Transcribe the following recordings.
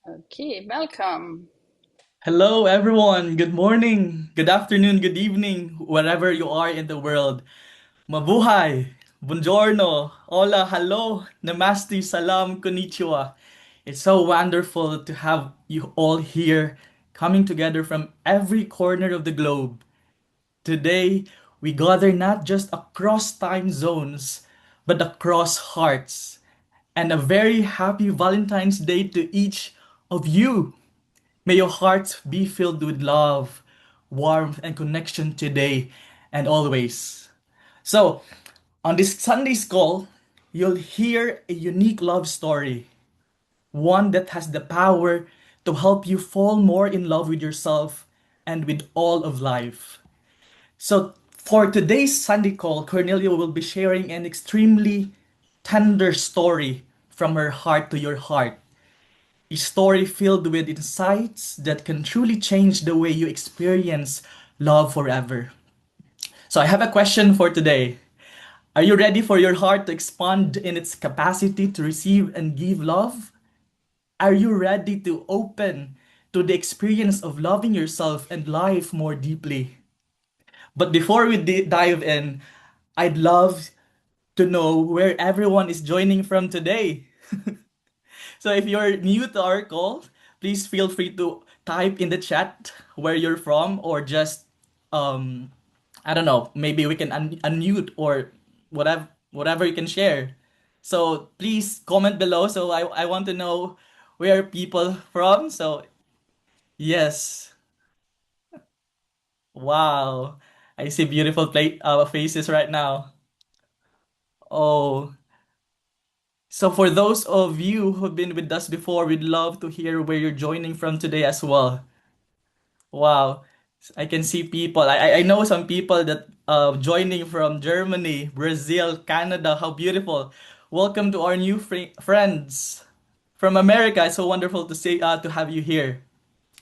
Okay, welcome. Hello, everyone. Good morning, good afternoon, good evening, wherever you are in the world. Mabuhay, buongiorno, hola, hello, namaste, salam, konnichiwa. It's so wonderful to have you all here coming together from every corner of the globe. Today, we gather not just across time zones, but across hearts. And a very happy Valentine's Day to each of you. May your hearts be filled with love, warmth, and connection today and always. So, on this Sunday's call, you'll hear a unique love story, one that has the power to help you fall more in love with yourself and with all of life. So, for today's Sunday call, Cornelia will be sharing an extremely tender story from her heart to your heart. A story filled with insights that can truly change the way you experience love forever. So, I have a question for today. Are you ready for your heart to expand in its capacity to receive and give love? Are you ready to open to the experience of loving yourself and life more deeply? But before we dive in, I'd love to know where everyone is joining from today. So if you're new to our call, please feel free to type in the chat where you're from or just um I don't know, maybe we can unmute or whatever you can share. So please comment below so I want to know where people from. So yes. Wow. I see beautiful faces right now. Oh, so for those of you who've been with us before, we'd love to hear where you're joining from today as well. Wow. I can see people. I know some people that joining from Germany, Brazil, Canada. How beautiful. Welcome to our new friends from America. It's so wonderful to have you here.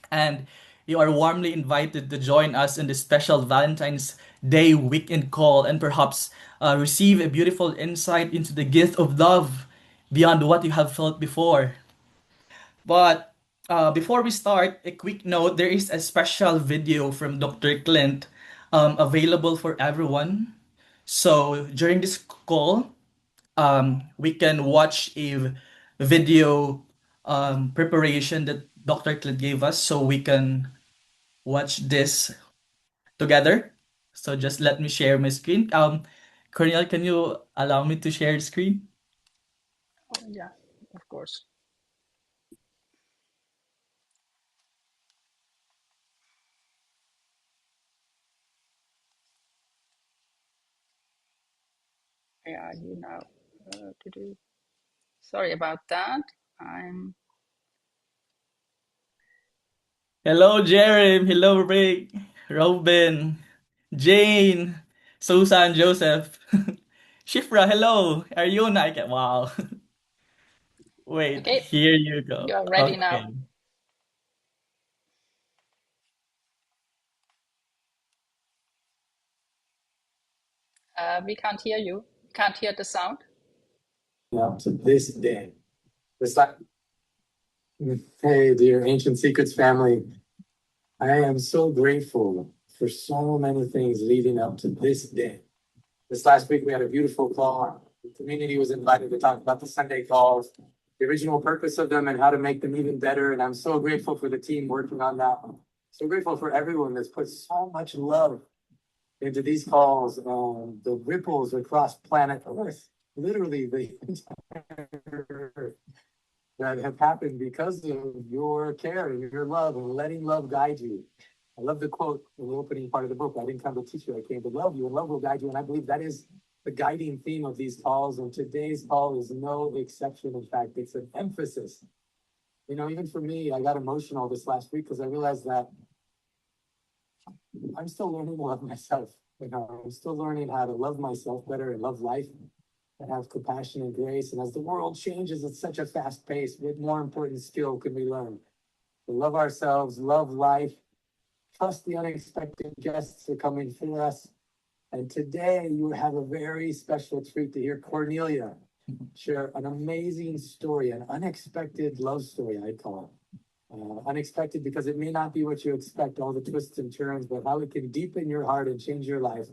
And you are warmly invited to join us in this special Valentine's Day weekend call and perhaps receive a beautiful insight into the gift of love beyond what you have felt before. But before we start, a quick note, there is a special video from Dr. Clint available for everyone. So during this call, we can watch a video preparation that Dr. Clint gave us so we can watch this together. So just let me share my screen. Cornel, can you allow me to share the screen? Oh, yeah, of course. Yeah, you know. Sorry about that. I'm Hello, Jerem. Hello, Rick, Robin, Jane, Susan, Joseph, Shifra. Hello, Ariona. Wow. Wait, okay. here you go. You're ready now. Okay. We can't hear you. Can't hear the sound. Up to this day. It's like, hey, dear Ancient Secrets family, I am so grateful for so many things leading up to this day. This last week, we had a beautiful call. The community was invited to talk about the Sunday calls, the original purpose of them, and how to make them even better. And I'm so grateful for the team working on that. So grateful for everyone that's put so much love into these calls, the ripples across planet Earth, literally the entire that have happened because of your care and your love and letting love guide you. I love the quote in the opening part of the book. I didn't come to teach you, I came to love you, and love will guide you. And I believe that is the guiding theme of these calls. And today's call is no exception. In fact, it's an emphasis. You know, even for me, I got emotional this last week because I realized that I'm still learning to love myself. You know, I'm still learning how to love myself better and love life and have compassion and grace. And as the world changes at such a fast pace, what more important skill can we learn? To love ourselves, love life, trust the unexpected guests are coming for us. And today you have a very special treat to hear Cornelia share an amazing story, an unexpected love story, I call it. Unexpected because it may not be what you expect, all the twists and turns, but how it can deepen your heart and change your life.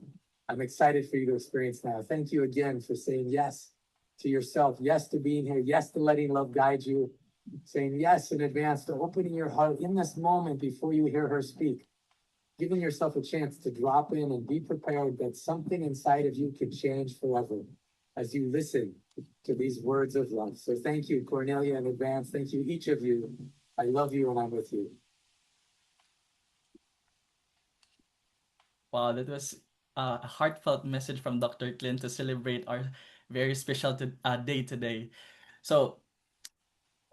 I'm excited for you to experience now. Thank you again for saying yes to yourself, yes to being here, yes to letting love guide you, saying yes in advance to opening your heart in this moment before you hear her speak, giving yourself a chance to drop in and be prepared that something inside of you can change forever as you listen to these words of love. So thank you, Cornelia, in advance. Thank you, each of you. I love you and I'm with you. Wow, that was a heartfelt message from Dr. Clint to celebrate our very special day today. So,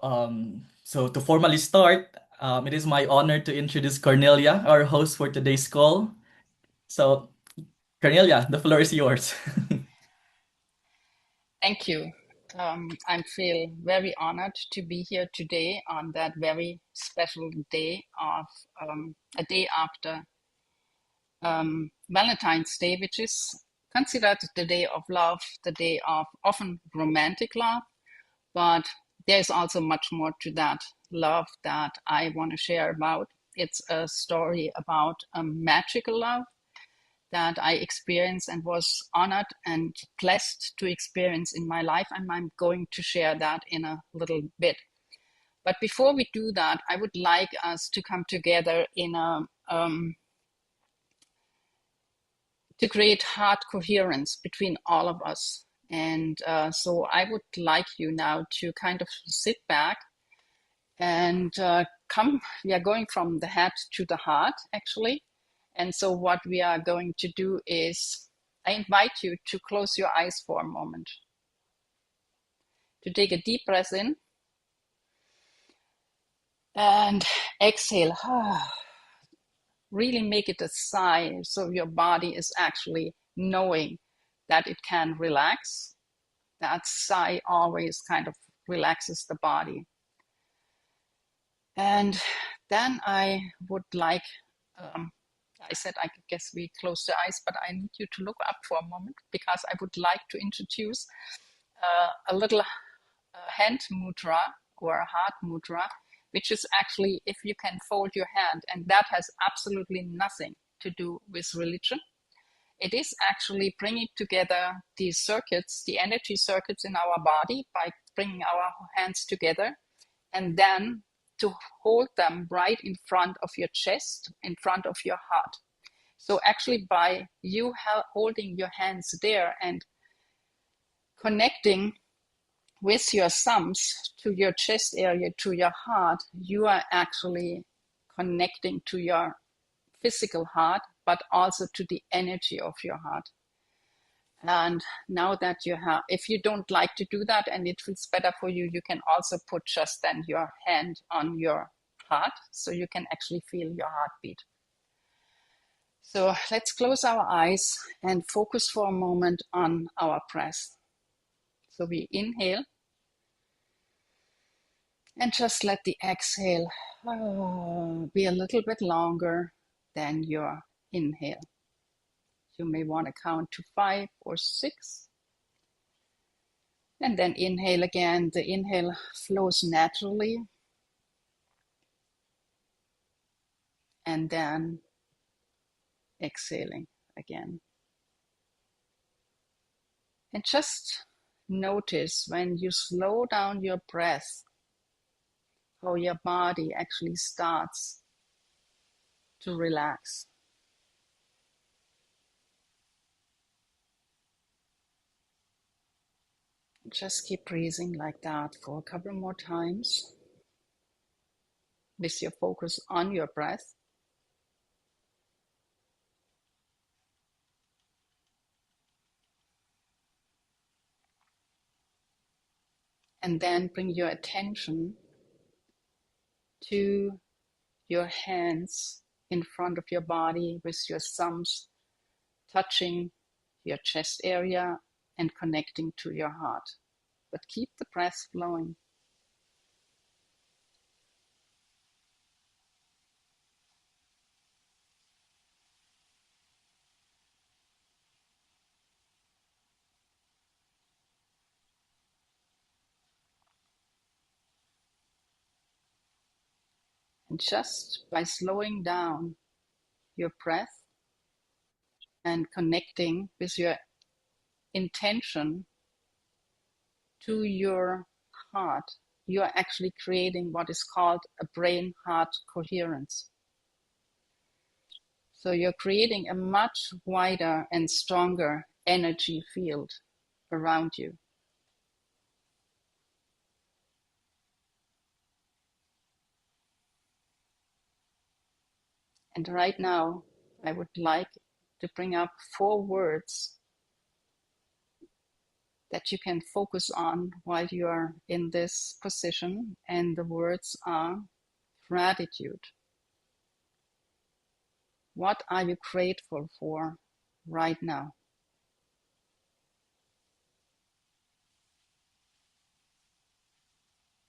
so to formally start, it is my honor to introduce Cornelia, our host for today's call. So, Cornelia, the floor is yours. Thank you. I feel very honored to be here today on that very special day of a day after Valentine's Day, which is considered the day of love, the day of often romantic love, but there's also much more to that love that I want to share about. It's a story about a magical love that I experienced and was honored and blessed to experience in my life. And I'm going to share that in a little bit. But before we do that, I would like us to come together in a to create heart coherence between all of us. And so I would like you now to kind of sit back and come. We are going from the head to the heart, actually. And so what we are going to do is I invite you to close your eyes for a moment, to take a deep breath in and exhale. Really make it a sigh so your body is actually knowing that it can relax. That sigh always kind of relaxes the body. And then I would like, I said, I guess we close the eyes, but I need you to look up for a moment because I would like to introduce a little hand mudra or a heart mudra, which is actually if you can fold your hand, and that has absolutely nothing to do with religion. It is actually bringing together these circuits, the energy circuits in our body by bringing our hands together and then to hold them right in front of your chest, in front of your heart. So actually by you holding your hands there and connecting with your thumbs to your chest area, to your heart, you are actually connecting to your physical heart, but also to the energy of your heart. And now that you have, if you don't like to do that and it feels better for you, you can also put just then your hand on your heart so you can actually feel your heartbeat. So let's close our eyes and focus for a moment on our breath. So we inhale and just let the exhale be a little bit longer than your inhale. You may want to count to 5 or 6. And then inhale again. The inhale flows naturally. And then exhaling again. And just notice when you slow down your breath, how your body actually starts to relax. Just keep breathing like that for a couple more times with your focus on your breath. And then bring your attention to your hands in front of your body with your thumbs touching your chest area and connecting to your heart. But keep the breath flowing. And just by slowing down your breath and connecting with your intention to your heart, you are actually creating what is called a brain-heart coherence. So you're creating a much wider and stronger energy field around you. And right now, I would like to bring up 4 words that you can focus on while you are in this position. And the words are gratitude. What are you grateful for right now?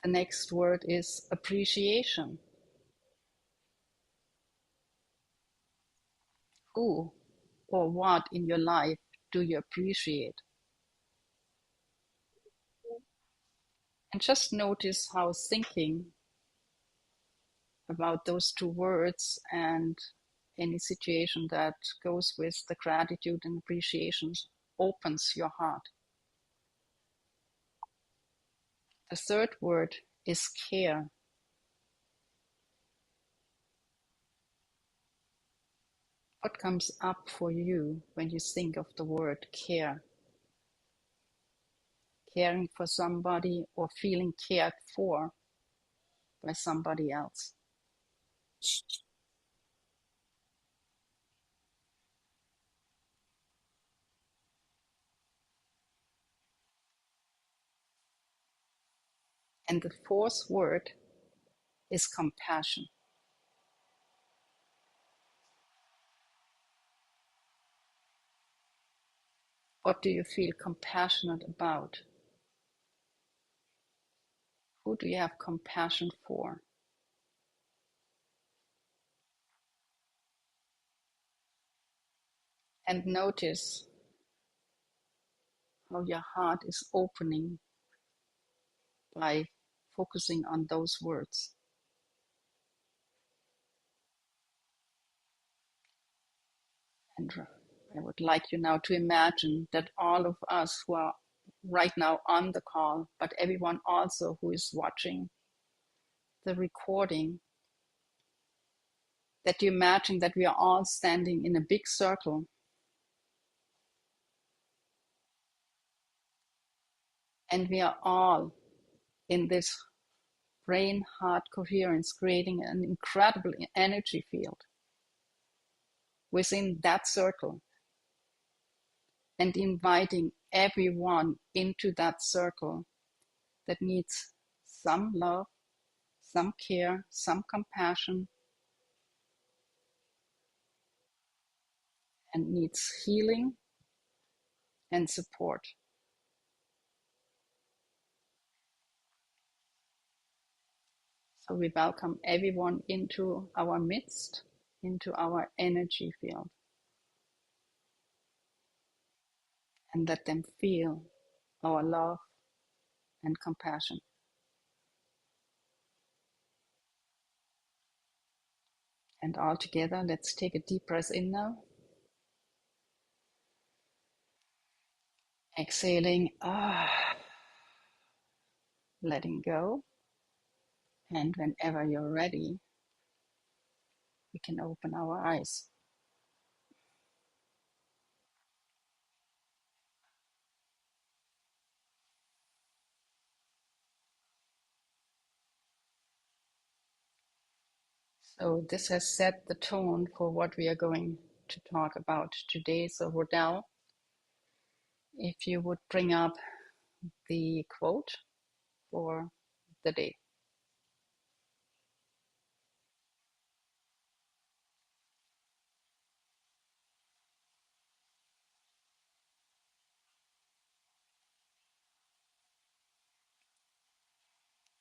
The next word is appreciation. Who or what in your life do you appreciate? And just notice how thinking about those 2 words and any situation that goes with the gratitude and appreciation opens your heart. The third word is care. What comes up for you when you think of the word care? Caring for somebody or feeling cared for by somebody else. And the fourth word is compassion. What do you feel compassionate about? Who do you have compassion for? And notice how your heart is opening by focusing on those words. And I would like you now to imagine that all of us who are right now on the call, but everyone also who is watching the recording, that you imagine that we are all standing in a big circle. And we are all in this brain-heart coherence, creating an incredible energy field within that circle and inviting everyone into that circle that needs some love, some care, some compassion, and needs healing and support. So we welcome everyone into our midst, into our energy field, and let them feel our love and compassion. And all together, let's take a deep breath in now. Exhaling, letting go. And whenever you're ready, we can open our eyes. So this has set the tone for what we are going to talk about today. So Rodell, if you would bring up the quote for the day.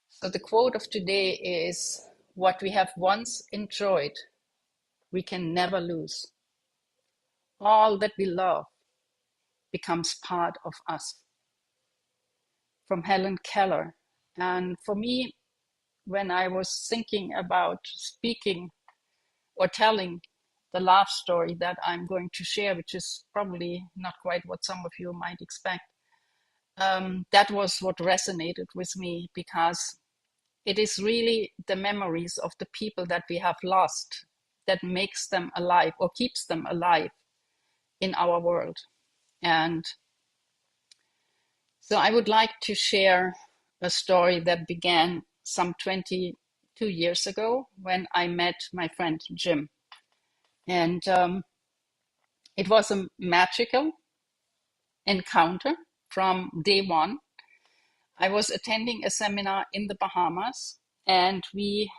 So the quote of today is, "What we have once enjoyed, we can never lose. All that we love becomes part of us." From Helen Keller. And for me, when I was thinking about speaking or telling the love story that I'm going to share, which is probably not quite what some of you might expect. That was what resonated with me, because it is really the memories of the people that we have lost that makes them alive or keeps them alive in our world. And so I would like to share a story that began some 22 years ago when I met my friend Jim. And it was a magical encounter from day one. I was attending a seminar in the Bahamas, and he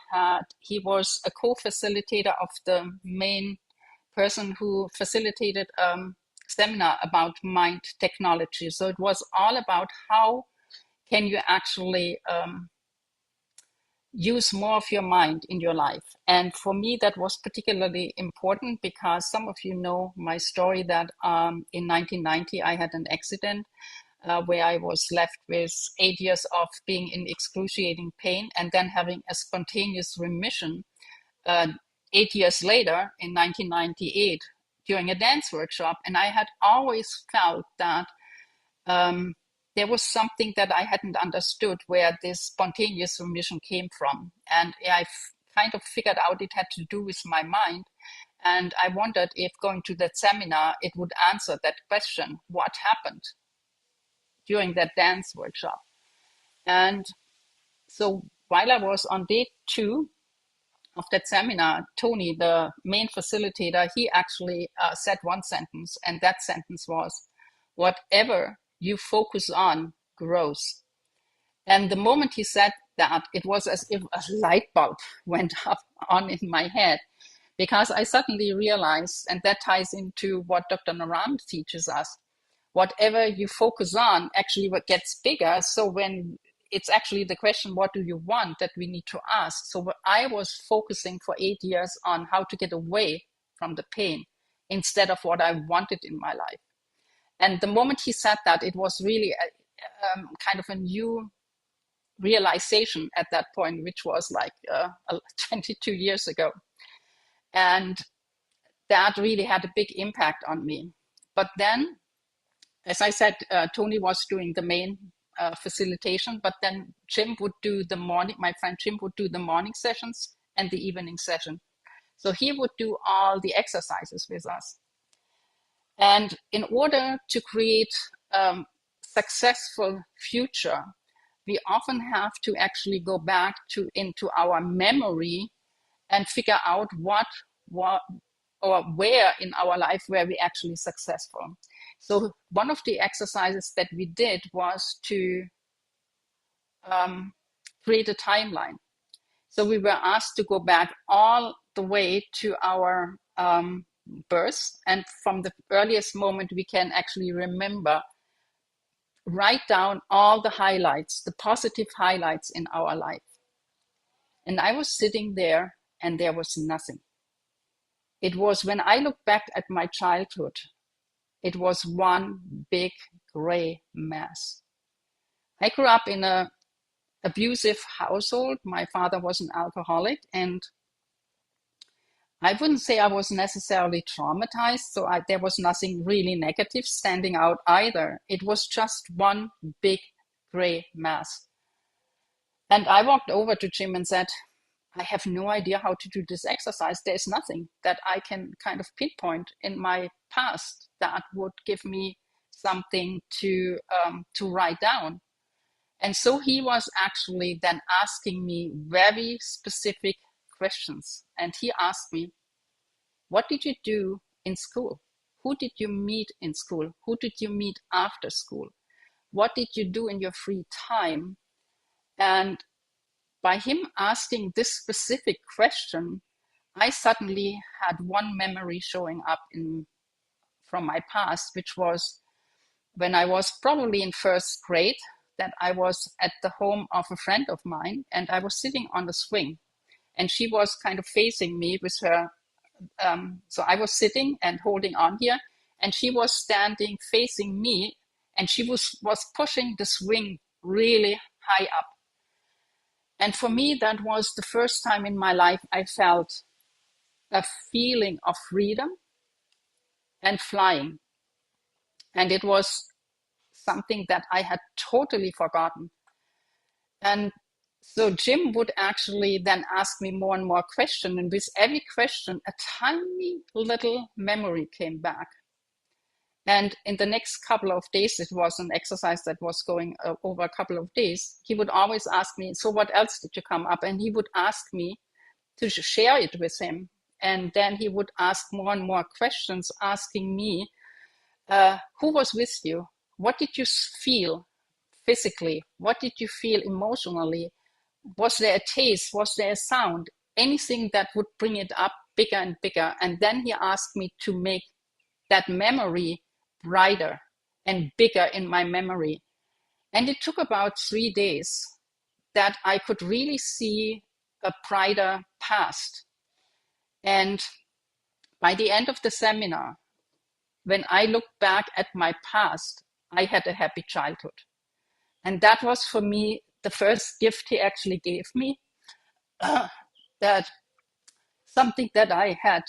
was a co-facilitator of the main person who facilitated a seminar about mind technology. So it was all about how can you actually use more of your mind in your life. And for me, that was particularly important because some of you know my story that in 1990, I had an accident where I was left with 8 years of being in excruciating pain and then having a spontaneous remission 8 years later in 1998 during a dance workshop. And I had always felt that there was something that I hadn't understood where this spontaneous remission came from. And I kind of figured out it had to do with my mind. And I wondered if going to that seminar, it would answer that question, what happened during that dance workshop. And so while I was on day 2 of that seminar, Tony, the main facilitator, he actually said one sentence, and that sentence was, whatever you focus on grows. And the moment he said that, it was as if a light bulb went up on in my head, because I suddenly realized, and that ties into what Dr. Naram teaches us, whatever you focus on actually what gets bigger. So when it's actually the question, what do you want, that we need to ask. So I was focusing for 8 years on how to get away from the pain instead of what I wanted in my life. And the moment he said that, it was really kind of a new realization at that point, which was like 22 years ago. And that really had a big impact on me. But then, as I said, Tony was doing the main facilitation, but then Jim would do the morning, my friend Jim would do the morning sessions and the evening session. So he would do all the exercises with us. And in order to create a successful future, we often have to actually go back into our memory and figure out what or where in our life were we actually successful. So one of the exercises that we did was to create a timeline. So we were asked to go back all the way to our birth, and from the earliest moment we can actually remember, write down all the highlights, the positive highlights in our life. And I was sitting there and there was nothing. It was, when I look back at my childhood, it was one big gray mess. I grew up in an abusive household. My father was an alcoholic, and I wouldn't say I was necessarily traumatized, so there was nothing really negative standing out either. It was just one big gray mass. And I walked over to Jim and said, I have no idea how to do this exercise. There's nothing that I can kind of pinpoint in my past that would give me something to write down. And so he was actually then asking me very specific questions. And he asked me, what did you do in school? Who did you meet in school? Who did you meet after school? What did you do in your free time? And by him asking this specific question, I suddenly had one memory showing up from my past, which was when I was probably in first grade, that I was at the home of a friend of mine, and I was sitting on the swing, and she was kind of facing me with her. So I was sitting and holding on here, and she was standing facing me, and she was pushing the swing really high up. And for me, that was the first time in my life I felt a feeling of freedom and flying. And it was something that I had totally forgotten. And so Jim would actually then ask me more and more questions. And with every question, a tiny little memory came back. And in the next couple of days, it was an exercise that was going over a couple of days. He would always ask me, so what else did you come up? And he would ask me to share it with him. And then he would ask more and more questions, asking me, who was with you? What did you feel physically? What did you feel emotionally? Was there a taste? Was there a sound? Anything that would bring it up bigger and bigger. And then he asked me to make that memory brighter and bigger in my memory. And it took about 3 days that I could really see a brighter past. And by the end of the seminar, when I looked back at my past, I had a happy childhood. And that was for me the first gift he actually gave me, that something that I had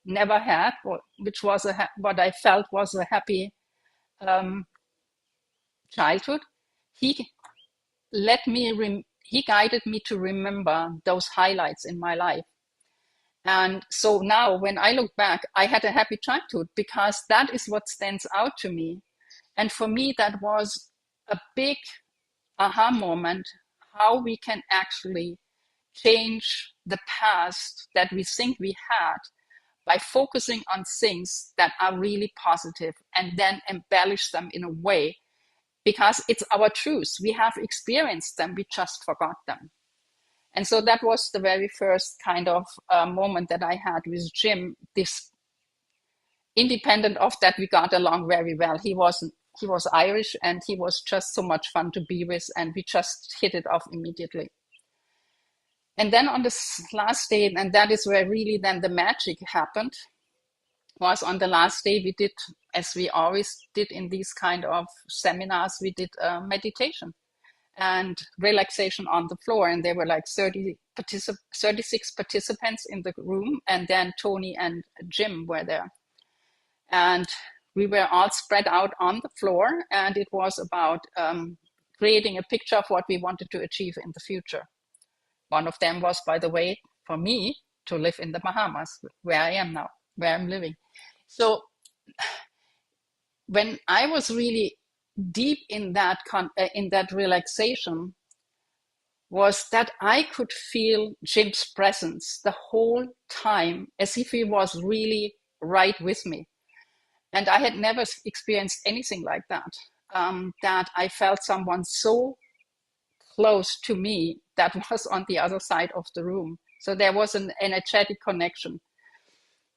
never had, which was what I felt was a happy childhood. He he guided me to remember those highlights in my life. And so now when I look back, I had a happy childhood because that is what stands out to me. And for me, that was a big aha moment, how we can actually change the past that we think we had by focusing on things that are really positive and then embellish them in a way, because it's our truth. We have experienced them, we just forgot them. And so that was the very first kind of moment that I had with Jim, this independent of that we got along very well. He was Irish and he was just so much fun to be with, and we just hit it off immediately. And then on this last day, and that is where really then the magic happened, was on the last day we did, as we always did in these kind of seminars, we did meditation and relaxation on the floor. And there were like 36 participants in the room, and then Tony and Jim were there. And we were all spread out on the floor, and it was about creating a picture of what we wanted to achieve in the future. One of them was, by the way, for me, to live in the Bahamas, where I am now, where I'm living. So when I was really deep in that relaxation, was that I could feel Jim's presence the whole time, as if he was really right with me. And I had never experienced anything like that, that I felt someone so close to me that was on the other side of the room. So there was an energetic connection.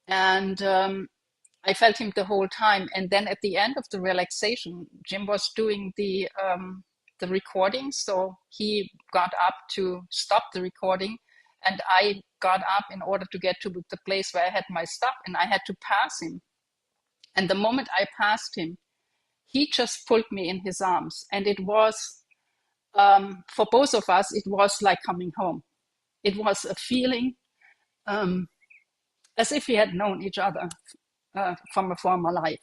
And I felt him the whole time. And then at the end of the relaxation, Jim was doing the recording. So he got up to stop the recording, and I got up in order to get to the place where I had my stuff, and I had to pass him. And the moment I passed him, he just pulled me in his arms. And it was, for both of us, it was like coming home. It was a feeling as if we had known each other from a former life.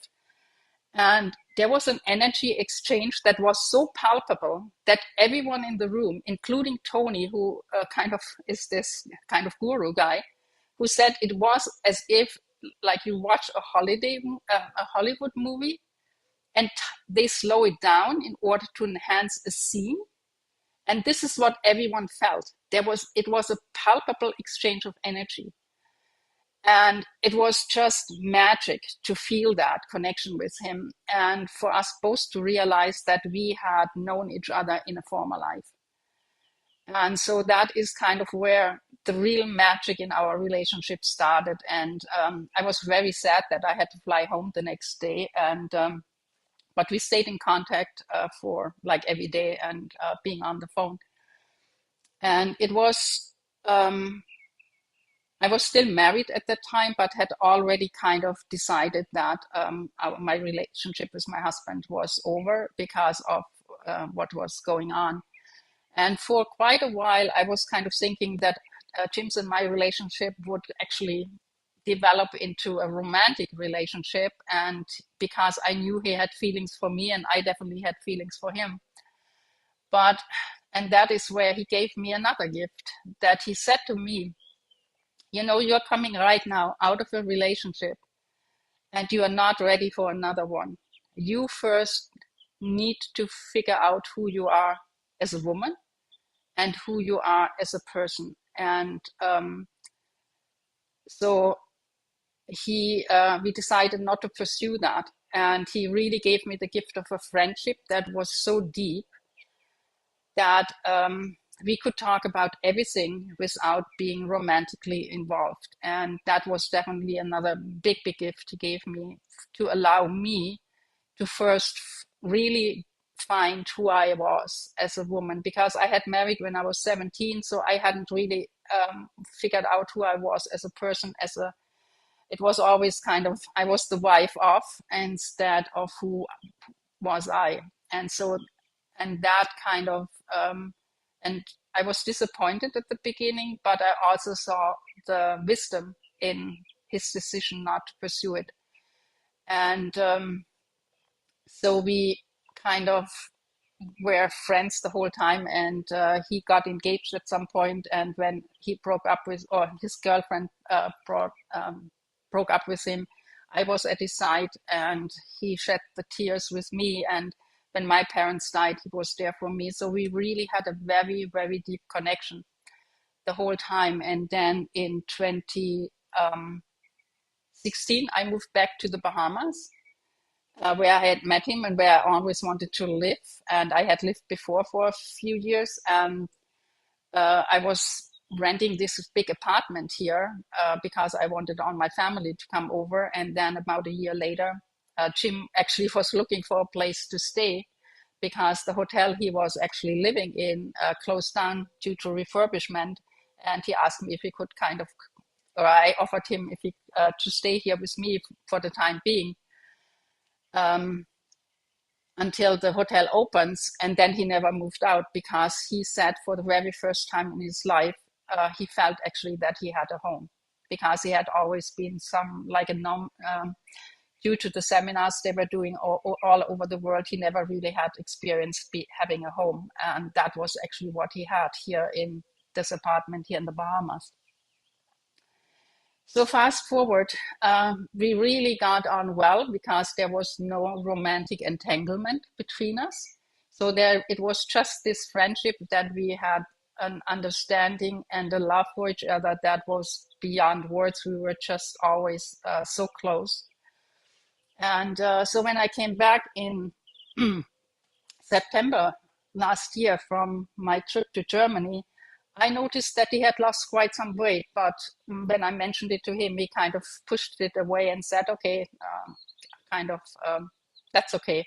And there was an energy exchange that was so palpable that everyone in the room, including Tony, who kind of is this kind of guru guy, who said it was as if like you watch a Hollywood movie, and they slow it down in order to enhance a scene. And this is what everyone felt. It was a palpable exchange of energy. And it was just magic to feel that connection with him, and for us both to realize that we had known each other in a former life. And so that is kind of where the real magic in our relationship started. And I was very sad that I had to fly home the next day. And but we stayed in contact for like every day, and being on the phone. And it was, I was still married at that time, but had already kind of decided that my relationship with my husband was over because of what was going on. And for quite a while, I was kind of thinking that Jim's and my relationship would actually develop into a romantic relationship. And because I knew he had feelings for me and I definitely had feelings for him. And that is where he gave me another gift, that he said to me, you know, you're coming right now out of a relationship and you are not ready for another one. You first need to figure out who you are as a woman and who you are as a person. And so we decided not to pursue that. And he really gave me the gift of a friendship that was so deep that we could talk about everything without being romantically involved. And that was definitely another big, big gift he gave me, to allow me to first really find who I was as a woman, because I had married when I was 17, so I hadn't really figured out who I was as a person. It was always kind of, I was the wife of, instead of who was I. And so, and that kind of, and I was disappointed at the beginning, but I also saw the wisdom in his decision not to pursue it. And so we kind of were friends the whole time, and he got engaged at some point, and when he broke up with, or his girlfriend broke up with him, I was at his side and he shed the tears with me, and when my parents died, he was there for me. So we really had a very, very deep connection the whole time. And then in 2016 I moved back to the Bahamas, where I had met him and where I always wanted to live. And I had lived before for a few years. And I was renting this big apartment here because I wanted all my family to come over. And then about a year later, Jim actually was looking for a place to stay because the hotel he was actually living in closed down due to refurbishment. And he asked me if he could kind of, or I offered him if he to stay here with me for the time being. Until the hotel opens, and then he never moved out because he said for the very first time in his life he felt actually that he had a home, because he had always been due to the seminars they were doing all over the world, he never really had experience having a home, and that was actually what he had here in this apartment here in the Bahamas. So fast forward, we really got on well because there was no romantic entanglement between us. So it was just this friendship that we had an understanding and a love for each other that was beyond words. We were just always so close. And so when I came back in September last year from my trip to Germany, I noticed that he had lost quite some weight, but when I mentioned it to him, he kind of pushed it away and said, okay, that's okay.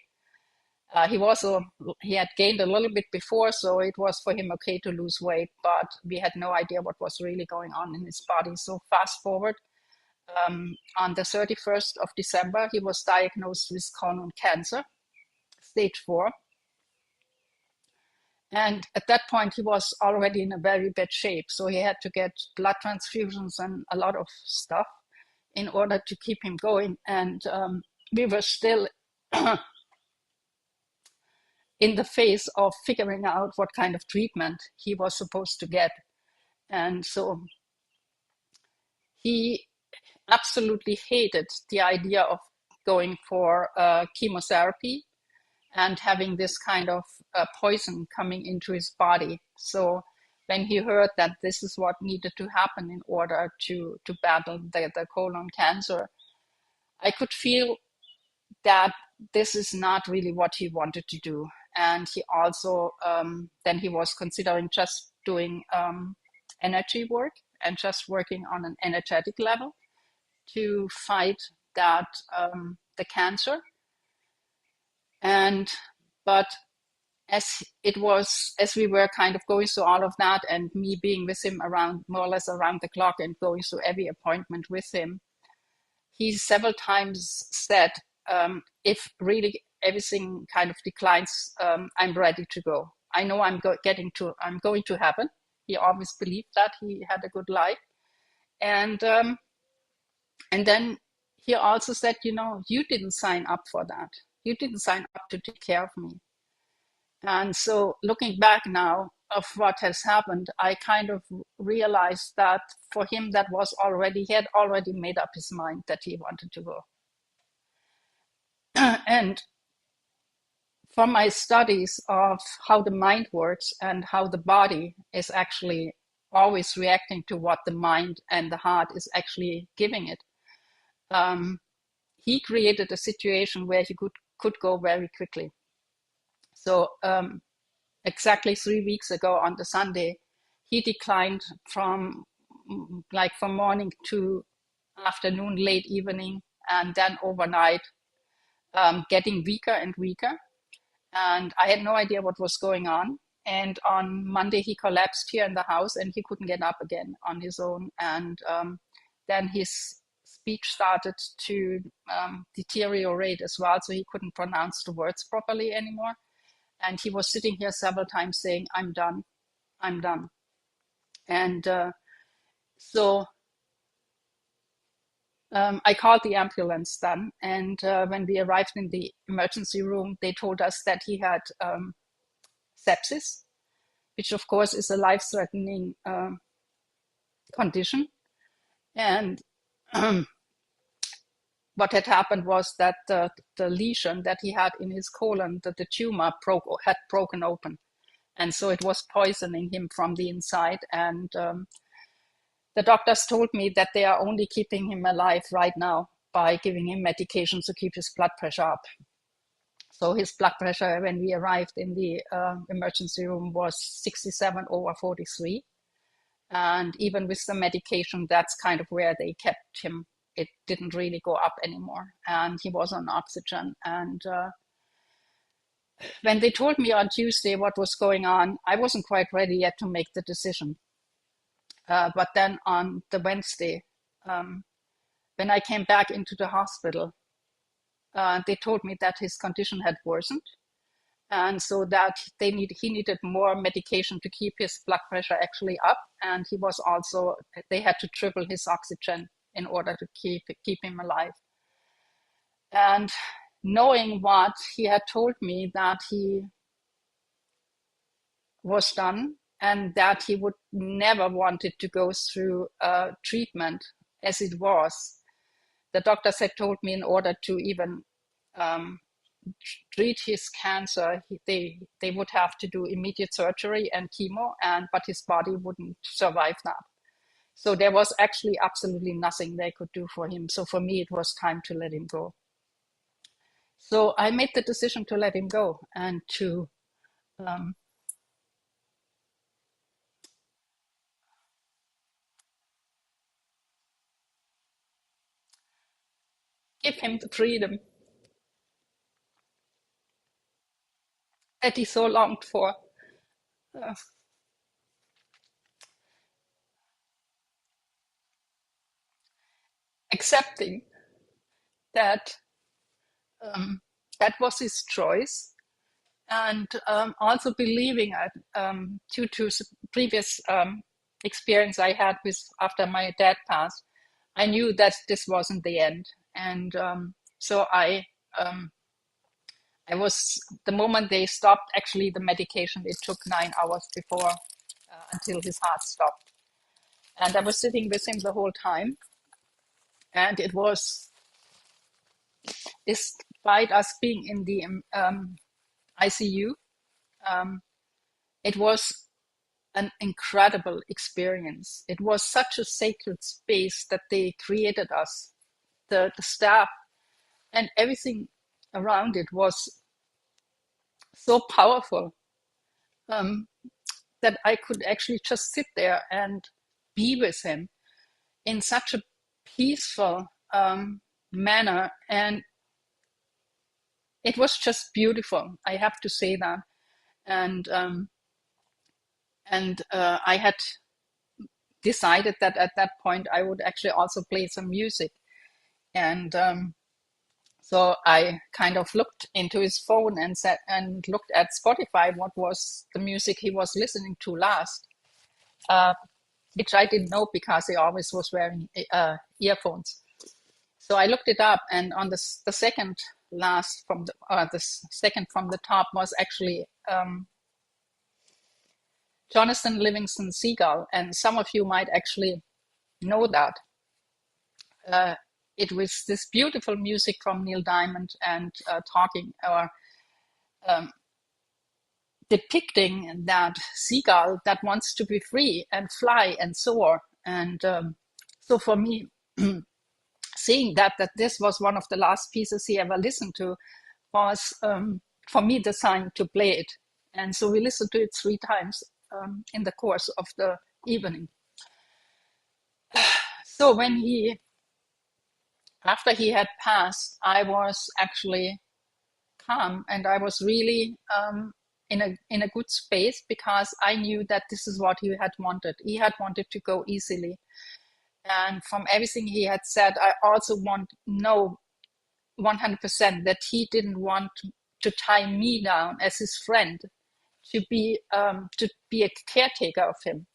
He had gained a little bit before, so it was for him okay to lose weight, but we had no idea what was really going on in his body. So fast forward, on the 31st of December, he was diagnosed with colon cancer, stage 4. And at that point, he was already in a very bad shape. So he had to get blood transfusions and a lot of stuff in order to keep him going. And we were still in the phase of figuring out what kind of treatment he was supposed to get. And so he absolutely hated the idea of going for chemotherapy and having this kind of poison coming into his body. So when he heard that this is what needed to happen in order to battle the colon cancer, I could feel that this is not really what he wanted to do. And he also, then he was considering just doing energy work and just working on an energetic level to fight that the cancer. But as we were kind of going through all of that, and me being with him around, more or less around the clock, and going through every appointment with him, he several times said, if really everything kind of declines, I'm ready to go. I know I'm going to heaven. He always believed that. He had a good life. And then he also said, you didn't sign up for that. You didn't sign up to take care of me. And so looking back now of what has happened, I kind of realized that for him, he had already made up his mind that he wanted to go. And from my studies of how the mind works and how the body is actually always reacting to what the mind and the heart is actually giving it, he created a situation where he could go very quickly. So exactly 3 weeks ago on the Sunday, he declined from morning to afternoon, late evening, and then overnight, getting weaker and weaker. And I had no idea what was going on. And on Monday, he collapsed here in the house and he couldn't get up again on his own. And then his speech started to deteriorate as well. So he couldn't pronounce the words properly anymore. And he was sitting here several times saying, I'm done, I'm done. And so I called the ambulance then. And when we arrived in the emergency room, they told us that he had sepsis, which of course is a life-threatening condition. And what had happened was that the lesion that he had in his colon, that the tumor had broken open. And so it was poisoning him from the inside. And the doctors told me that they are only keeping him alive right now by giving him medication to keep his blood pressure up. So his blood pressure when we arrived in the emergency room was 67/43. And even with the medication, that's kind of where they kept him. It didn't really go up anymore. And he was on oxygen. And when they told me on Tuesday what was going on, I wasn't quite ready yet to make the decision. But then on the Wednesday, when I came back into the hospital, they told me that his condition had worsened. And so that he needed more medication to keep his blood pressure actually up. And they had to triple his oxygen in order to keep him alive. And knowing what he had told me, that he was done and that he would never wanted to go through treatment as it was. The doctors had told me in order to even treat his cancer, they would have to do immediate surgery and chemo, but his body wouldn't survive that. So there was actually absolutely nothing they could do for him. So for me, it was time to let him go. So I made the decision to let him go and to give him the freedom that he so longed for. Accepting that that was his choice, and also believing due to previous experience I had after my dad passed, I knew that this wasn't the end. And so I was, the moment they stopped actually the medication, it took 9 hours before until his heart stopped. And I was sitting with him the whole time. And it was, despite us being in the ICU, it was an incredible experience. It was such a sacred space that they created us, the staff, and everything around it was so powerful that I could actually just sit there and be with him in such a peaceful manner. And it was just beautiful, I have to say that. And I had decided that at that point I would actually also play some music. And so So I kind of looked into his phone and said, and looked at Spotify, what was the music he was listening to last, which I didn't know because he always was wearing earphones. So I looked it up, and on the second last from the second from the top was actually Jonathan Livingston Seagull, and some of you might actually know that. It was this beautiful music from Neil Diamond and talking or depicting that seagull that wants to be free and fly and soar. And so for me, seeing that this was one of the last pieces he ever listened to was for me the sign to play it. And so we listened to it 3 times in the course of the evening. So after he had passed, I was actually calm, and I was really in a good space, because I knew that this is what he had wanted. He had wanted to go easily. And from everything he had said, I also know 100% that he didn't want to tie me down as his friend, to be a caretaker of him.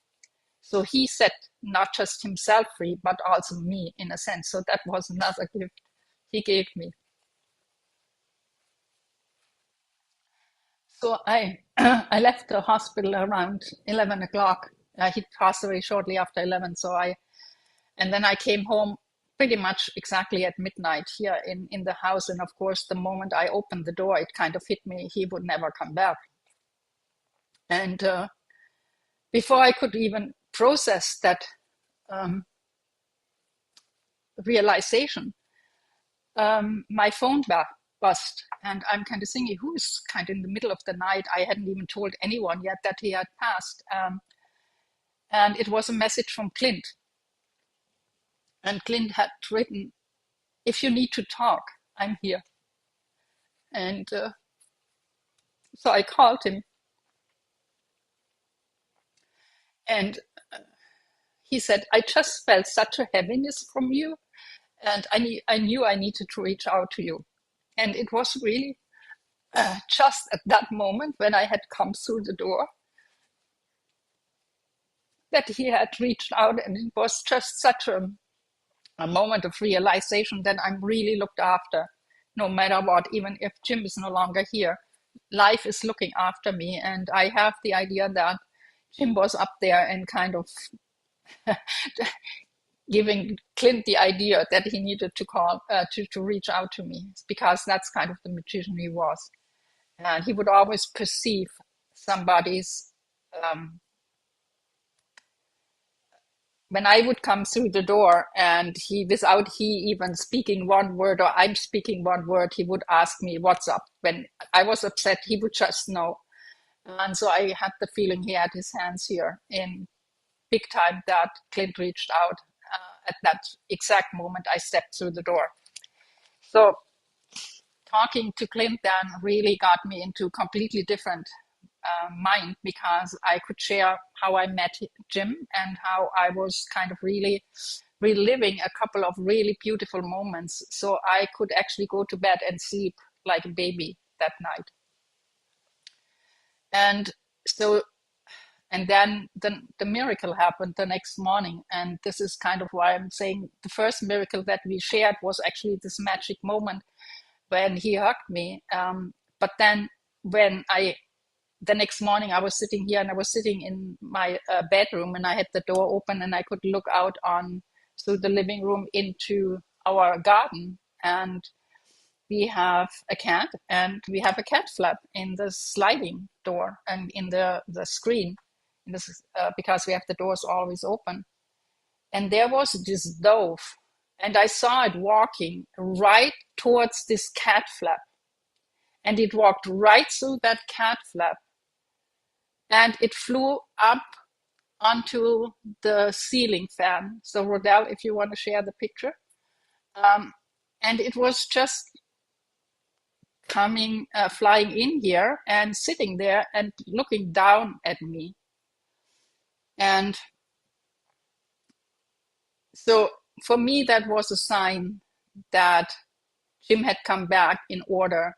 So he set not just himself free, but also me, in a sense. So that was another gift he gave me. So I I left the hospital around 11 o'clock. He passed away shortly after 11. And then I came home pretty much exactly at midnight here in the house. And of course, the moment I opened the door, it kind of hit me, he would never come back. And before I could even process that realization, my phone buzzed, and I'm kind of thinking, who is kind of in the middle of the night? I hadn't even told anyone yet that he had passed. And it was a message from Clint. And Clint had written, "If you need to talk, I'm here." And so I called him, and he said, "I just felt such a heaviness from you, and I knew I needed to reach out to you." And it was really just at that moment when I had come through the door that he had reached out, and it was just such a moment of realization that I'm really looked after, no matter what. Even if Jim is no longer here, life is looking after me, and I have the idea that Jim was up there and kind of giving Clint the idea that he needed to call to reach out to me, because that's kind of the magician he was. And he would always perceive somebody's when I would come through the door, and without he even speaking one word or I'm speaking one word, he would ask me, "What's up?" When I was upset, he would just know. And so I had the feeling he had his hands here in big time, that Clint reached out at that exact moment I stepped through the door. So talking to Clint then really got me into completely different mind, because I could share how I met Jim and how I was kind of really reliving a couple of really beautiful moments. So I could actually go to bed and sleep like a baby that night. And so, and then the miracle happened the next morning. And this is kind of why I'm saying the first miracle that we shared was actually this magic moment when he hugged me. But then when the next morning I was sitting here, and I was sitting in my bedroom, and I had the door open, and I could look out on through the living room into our garden. And we have a cat, and we have a cat flap in the sliding door and in the screen, in this, because we have the doors always open. And there was this dove, and I saw it walking right towards this cat flap. And it walked right through that cat flap, and it flew up onto the ceiling fan. So Rodell, if you want to share the picture. And it was just flying in here and sitting there and looking down at me. And so for me, that was a sign that Jim had come back in order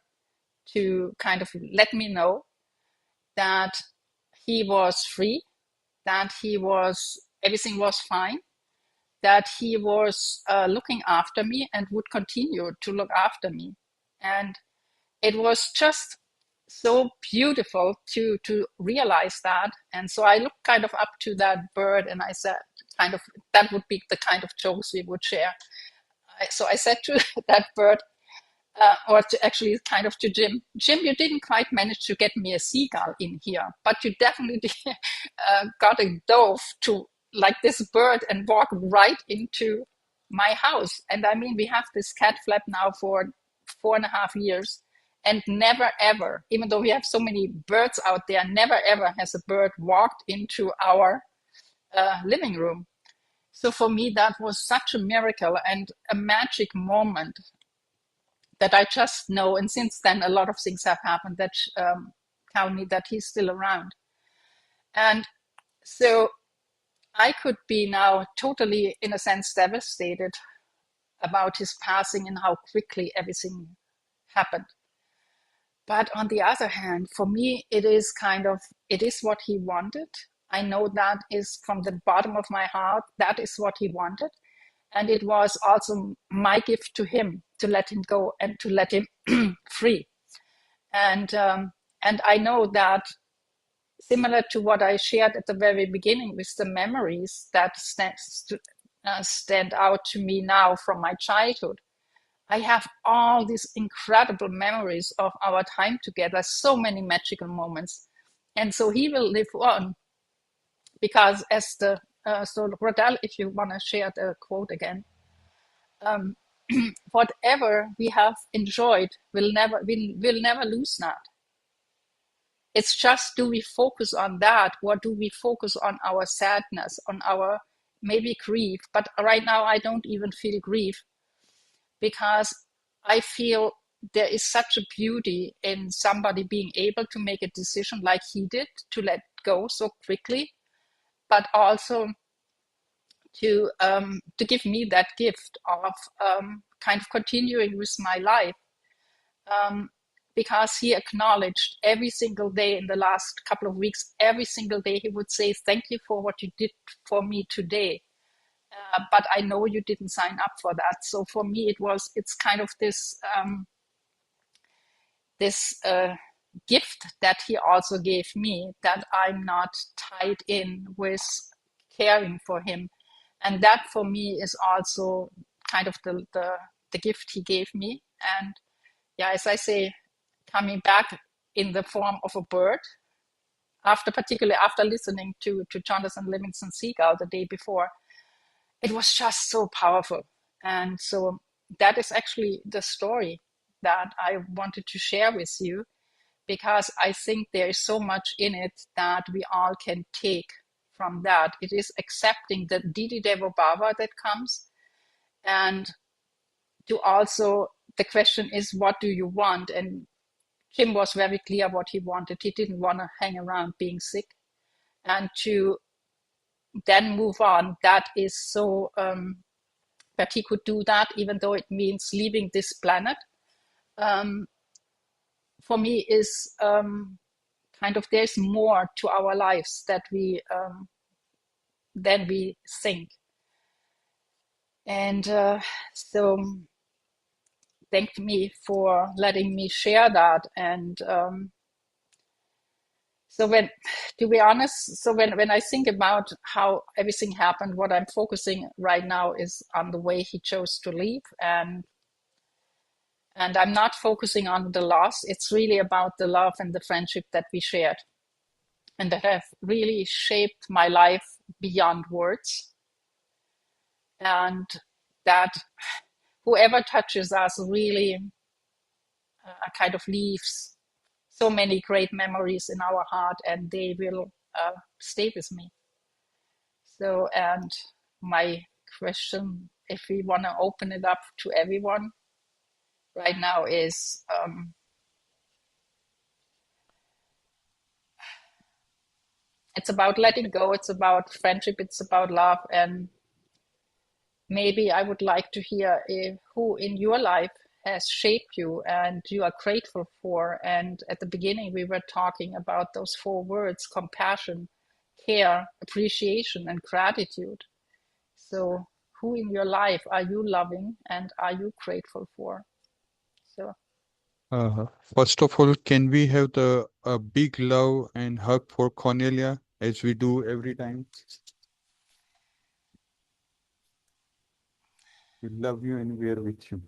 to kind of let me know that he was free, that everything was fine, that he was looking after me and would continue to look after me. And it was just so beautiful to realize that. And so I looked kind of up to that bird and I said, kind of, that would be the kind of jokes we would share. So I said to that bird, or to actually kind of to Jim, you didn't quite manage to get me a seagull in here, but you definitely got a dove to like this bird and walk right into my house. And I mean, we have this cat flap now for 4.5 years, and never ever, even though we have so many birds out there, never ever has a bird walked into our living room. So for me, that was such a miracle and a magic moment that I just know. And since then, a lot of things have happened that tell me that he's still around. And so I could be now totally, in a sense, devastated about his passing and how quickly everything happened. But on the other hand, for me, it is what he wanted. I know that is from the bottom of my heart, that is what he wanted. And it was also my gift to him to let him go and to let him free. And I know that similar to what I shared at the very beginning with the memories that stand out to me now from my childhood, I have all these incredible memories of our time together, so many magical moments. And so he will live on because so Rodel, if you want to share the quote again, whatever we have enjoyed will never lose that. It's just, do we focus on that, or do we focus on our sadness, on our maybe grief? But right now I don't even feel grief, because I feel there is such a beauty in somebody being able to make a decision like he did, to let go so quickly, but also to give me that gift of kind of continuing with my life. Because he acknowledged every single day in the last couple of weeks, every single day he would say, thank you for what you did for me today. But I know you didn't sign up for that. So for me, it's kind of this gift that he also gave me, that I'm not tied in with caring for him. And that for me is also kind of the gift he gave me. And yeah, as I say, coming back in the form of a bird, particularly after listening to Jonathan Livingston Seagull the day before, it was just so powerful. And so that is actually the story that I wanted to share with you, because I think there is so much in it that we all can take from that. It is accepting the Didi Devo Bhava that comes, and to also, the question is, what do you want? And Jim was very clear what he wanted. He didn't want to hang around being sick, and to then move on. That is so, that he could do that, even though it means leaving this planet, for me is kind of, there's more to our lives that than we think. And so thank me for letting me share that. And so to be honest, so when I think about how everything happened, what I'm focusing right now is on the way he chose to leave. And I'm not focusing on the loss. It's really about the love and the friendship that we shared, and that have really shaped my life beyond words. And that whoever touches us really kind of leaves so many great memories in our heart, and they will stay with me. So, and my question, if we want to open it up to everyone right now, is it's about letting go, it's about friendship, it's about love. And maybe I would like to hear who in your life has shaped you and you are grateful for. And at the beginning, we were talking about those 4 words: compassion, care, appreciation, and gratitude. So, who in your life are you loving and are you grateful for? So, First of all, can we have a big love and hug for Cornelia as we do every time? We love you and we are with you.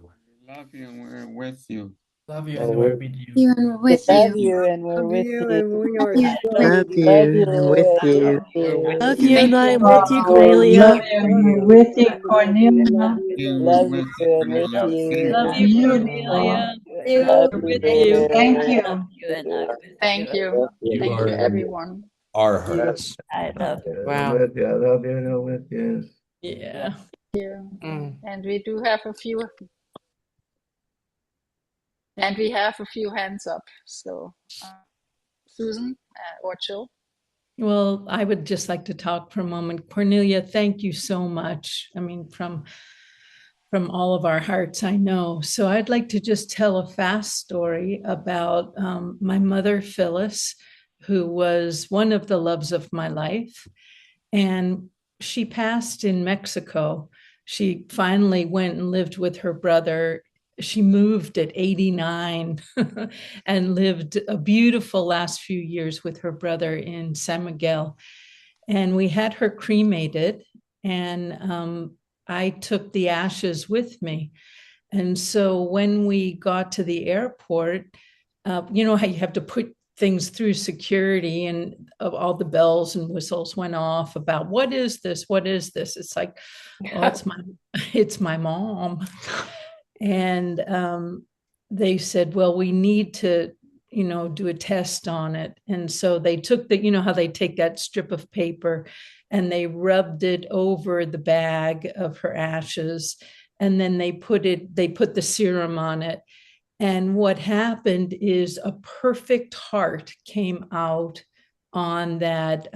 Love you and we're with you. Love you Oh, and we're with you. You and with Love you. you, and we're Love with you, you. and we are Yeah. so Love Love you. I'm you, with and you. We're with love you. you, thank and you. I'm with you, Love Cornelia. you and we're Love with you, you, love you, love Cornelia. you, And love we're love you. you, with you, and with Cornelia. you. Thank Love you. Love you, you. Cornelia. Love We're you, with Thank you. you. Thank baby. you. You and I with Thank you. you. you Thank are you, everyone. our You, hearts. I love you. I'm Wow. with you. I love you and I'm with you. Yeah. Thank you. Mm. And we do have a few, and we have a few hands up. So, Susan or Jill. Well, I would just like to talk for a moment. Cornelia, thank you so much. I mean, from all of our hearts, I know. So I'd like to just tell a fast story about my mother, Phyllis, who was one of the loves of my life. And she passed in Mexico. She finally went and lived with her brother. She moved at 89 and lived a beautiful last few years with her brother in San Miguel. And we had her cremated, and I took the ashes with me. And so when we got to the airport, you know how you have to put things through security, and all the bells and whistles went off about what is this? What is this? It's like, oh, it's my mom. And they said, well, we need to, do a test on it. And so they took how they take that strip of paper and they rubbed it over the bag of her ashes. And then they put the serum on it. And what happened is a perfect heart came out on that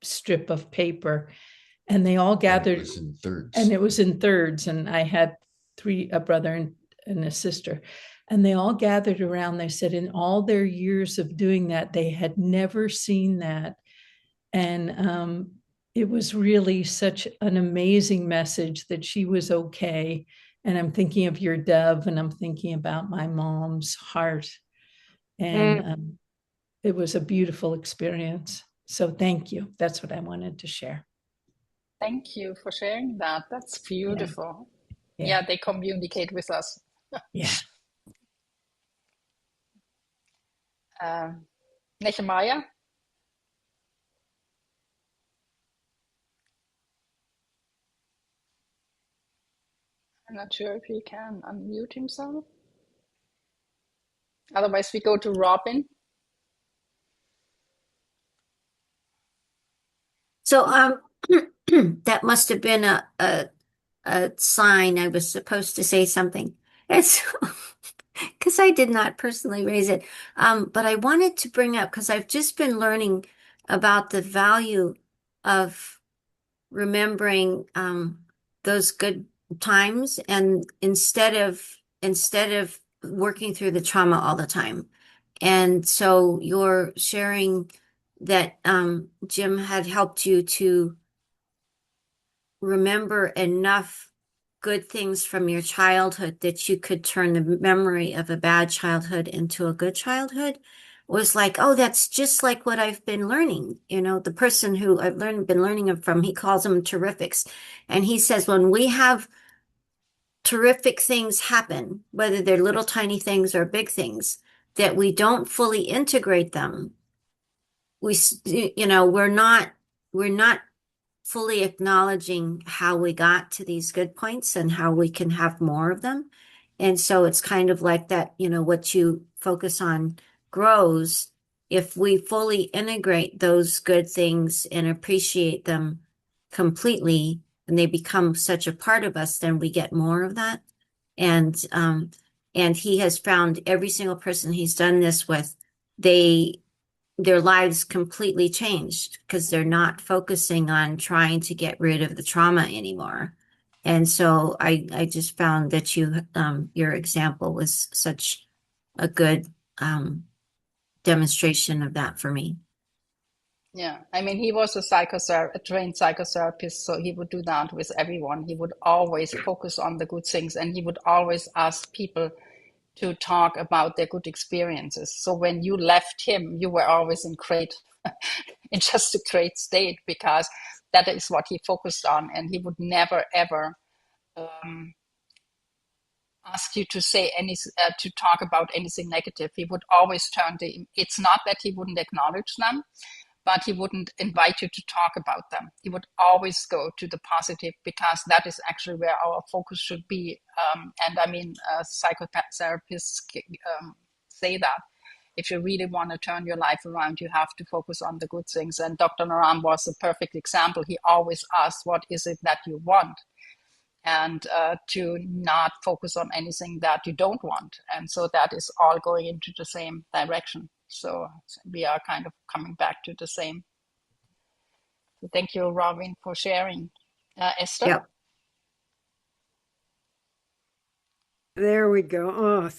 strip of paper. And they all gathered. And it was in thirds. And it was in thirds. And I had a brother and a sister. And they all gathered around. They said in all their years of doing that, they had never seen that. And it was really such an amazing message that she was okay. And I'm thinking of your dove, and I'm thinking about my mom's heart. And it was a beautiful experience. So thank you. That's what I wanted to share. Thank you for sharing that. That's beautiful. Yeah, they communicate with us. Yeah. Nehemiah. I'm not sure if he can unmute himself. Otherwise, we go to Robin. So that must have been a sign I was supposed to say something. It's because I did not personally raise it. But I wanted to bring up, because I've just been learning about the value of remembering those good times, and instead of working through the trauma all the time. And so you're sharing that Jim had helped you to remember enough good things from your childhood that you could turn the memory of a bad childhood into a good childhood. Was like, oh, that's just like what I've been learning. The person who I've been learning from, he calls them terrifics. And he says, when we have terrific things happen, whether they're little tiny things or big things, that we don't fully integrate them, we're not fully acknowledging how we got to these good points and how we can have more of them. And so it's kind of like that, what you focus on grows. If we fully integrate those good things and appreciate them completely, and they become such a part of us, then we get more of that. And he has found every single person he's done this with, their lives completely changed because they're not focusing on trying to get rid of the trauma anymore. And so I just found that your example was such a good demonstration of that for me. Yeah, I mean, he was a trained psychotherapist, so he would do that with everyone. He would always focus on the good things, and he would always ask people to talk about their good experiences. So when you left him, you were always in just a great state, because that is what he focused on, and he would never ever ask you to say to talk about anything negative. He would always it's not that he wouldn't acknowledge them, but he wouldn't invite you to talk about them. He would always go to the positive, because that is actually where our focus should be. And I mean, psychotherapists say that if you really want to turn your life around, you have to focus on the good things. And Dr. Naram was a perfect example. He always asked, what is it that you want? And to not focus on anything that you don't want. And so that is all going into the same direction. So we are kind of coming back to the same. So thank you, Robin, for sharing. Esther? Yep. There we go. Oh,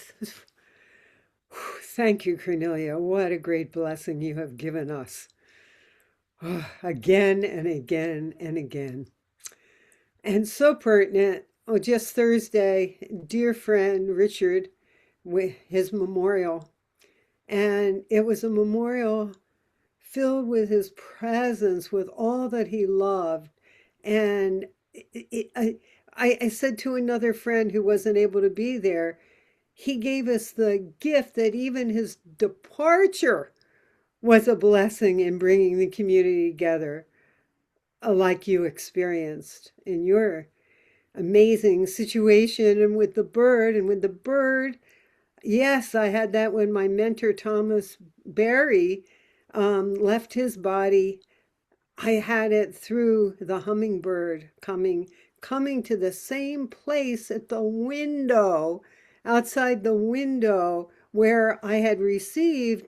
thank you, Cornelia. What a great blessing you have given us. Oh, again and again and again. And so pertinent. Oh, just Thursday, dear friend Richard, with his memorial. And it was a memorial filled with his presence, with all that he loved. And I said to another friend who wasn't able to be there, he gave us the gift that even his departure was a blessing in bringing the community together, like you experienced in your amazing situation. And with the bird, yes, I had that when my mentor Thomas Berry left his body. I had it through the hummingbird coming to the same place at the window, outside the window, where I had received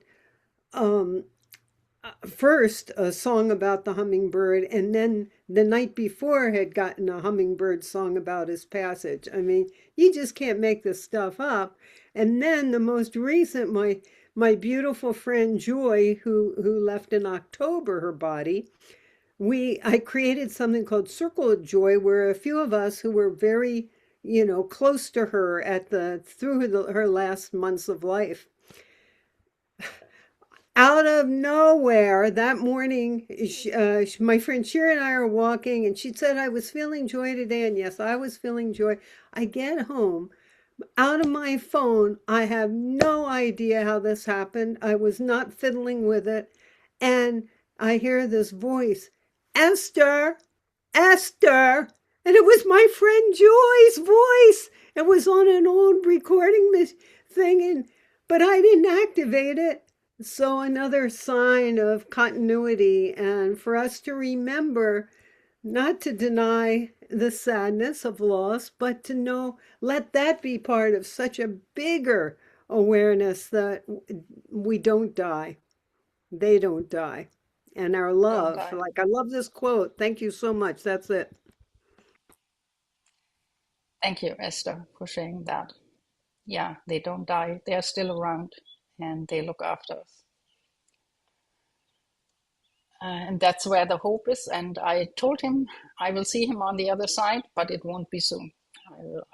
first a song about the hummingbird, and then the night before had gotten a hummingbird song about his passage. I mean, you just can't make this stuff up. And then the most recent, my beautiful friend Joy, who left in October her body, I created something called Circle of Joy, where a few of us who were very, close to her her last months of life, out of nowhere that morning, my friend Shira and I are walking, and she said, I was feeling joy today. And yes, I was feeling joy. I get home, out of my phone. I have no idea how this happened. I was not fiddling with it. And I hear this voice, Esther, Esther. And it was my friend Joy's voice. It was on an old recording thing, but I didn't activate it. So another sign of continuity, and for us to remember not to deny the sadness of loss, but to know, let that be part of such a bigger awareness that we don't die. They don't die. And our love, like I love this quote. Thank you so much. That's it. Thank you, Esther, for sharing that. Yeah, they don't die. They are still around, and they look after us. And that's where the hope is. And I told him I will see him on the other side, but it won't be soon.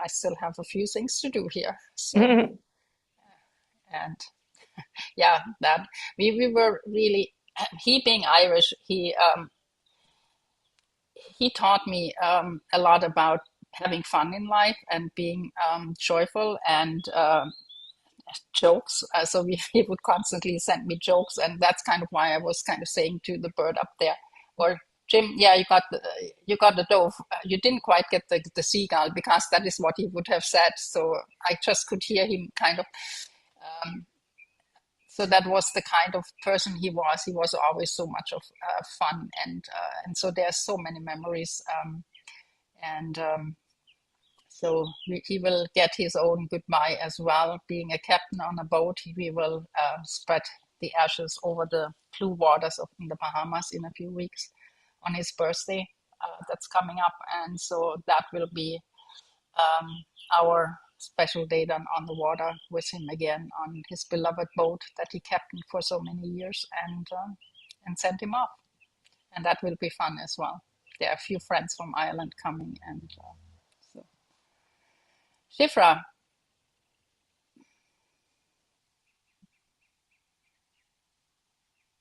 I still have a few things to do here. So, and yeah, that we were really, he being Irish, he taught me a lot about having fun in life and being joyful and jokes. So he would constantly send me jokes, and that's kind of why I was kind of saying to the bird up there, or Jim, yeah, you got the dove. You didn't quite get the seagull, because that is what he would have said. So I just could hear him kind of. So that was the kind of person he was. He was always so much of fun, and so there's so many memories, and. So he will get his own goodbye as well. Being a captain on a boat, we will spread the ashes over the blue waters in the Bahamas in a few weeks on his birthday. that's coming up, and so that will be our special date on the water with him again on his beloved boat that he captained for so many years, and send him off, and that will be fun as well. There are a few friends from Ireland coming, and so Shifra.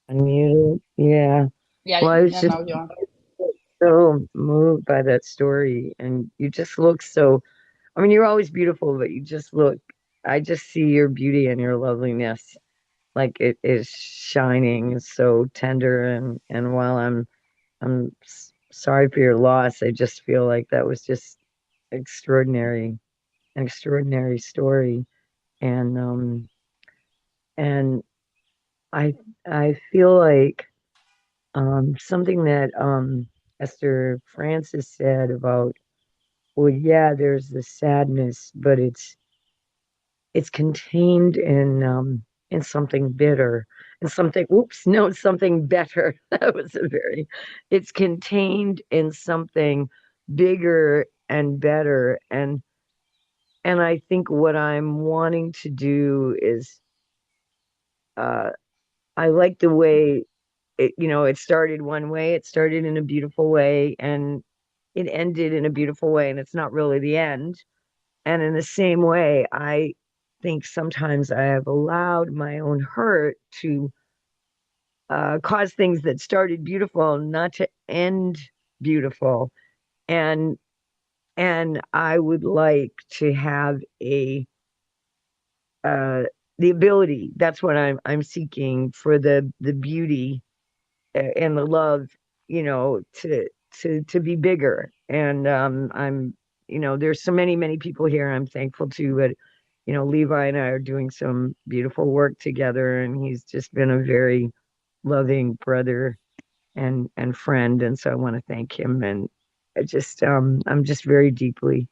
Unmuted. Yeah. Yeah, Well, I was yeah, just now you're. so moved by that story, and you just look so. I mean, you're always beautiful, but you just look. I just see your beauty and your loveliness, like it is shining, so tender. And while sorry for your loss, I just feel like that was just extraordinary, an extraordinary story, and and I I feel like something that Esther Francis said about, well, yeah, there's the sadness, but it's contained in something bitter and something. Oops, no, something better. That was a very. It's contained in something bigger and better, and I think what I'm wanting to do is, uh, I like the way it started one way, it started in a beautiful way, and it ended in a beautiful way, and it's not really the end. And in the same way, I think sometimes I have allowed my own hurt to cause things that started beautiful not to end beautiful. And I would like to have a the ability. That's what I'm seeking for the beauty and the love, to be bigger. And I'm, there's so many people here I'm thankful to, but Levi and I are doing some beautiful work together, and he's just been a very loving brother and friend, and so I want to thank him. And I'm very deeply